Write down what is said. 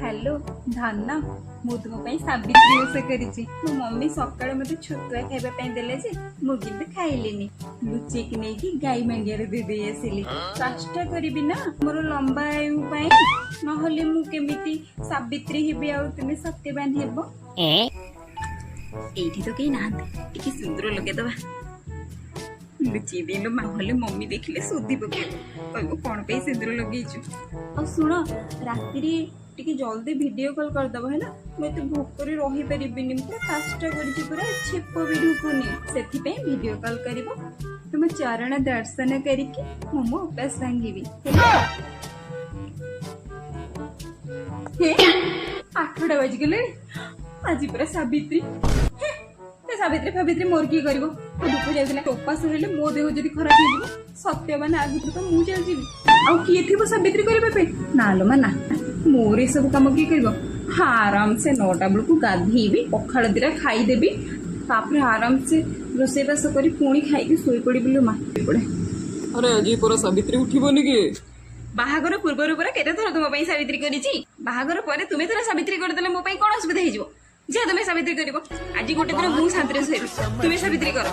hello धन मु तुम सावित्री ओषा करी मो मम्मी सकाଳେ मते छतुआ खाइबा पई देले जे मु किंतु खाइलिनी लुचि कि नै कि गाई मंगियारे दे दे आसिली चेष्टा करबी ना मोर लंबा आयु पई नहले मु केमिति सावित्री हेबी आ तुमे सत्यवान हेबो एठी तो केही नाहंते टिके सुंदर लगे दबा लुचि देलो माहले मम्मी देखिले सोदी पके कहबो कोन पे सिंदूर लगेछु और सुनो रात्रि टिके जल्दी वीडियो कॉल कर दबो हैला मैं तो भूख करे रही परिबिनी पूरा काष्टा करिछि पूरा छेप भी ढुकुनी सेथि पे वीडियो कॉल करिवो तुम चरण दर्शन करिके मोमो उपास भांगीबी हे 8टा बज गेले आज पूरा सावित्री सावित्री फावित्री मोर किए कर दुख जाइए उपास रही मो देह जब खराब हो सत्यवान आगु तो मुझे किए थी सावित्री करने ना लो ना मोर सब कम किए कर आराम से 9टा बेलू गाधेबी पखाड़ दीटा खाईदेवी तापर आराम से रोषेबास कर पुणी खाई शोई पड़ी बोले माटी पड़े अरे आज पूरा सावित्री उठिबनी कि बाहागर पूर्वर पूरा केते थर तुम सावित्री करी बाहागर पर तुम्हें थोड़ा सावित्री करदेले मो कौन असुविधा हो जे तुम्हें सावित्री कर आज गोटे दिन मुझे शांति से तुम्हें सावित्री कर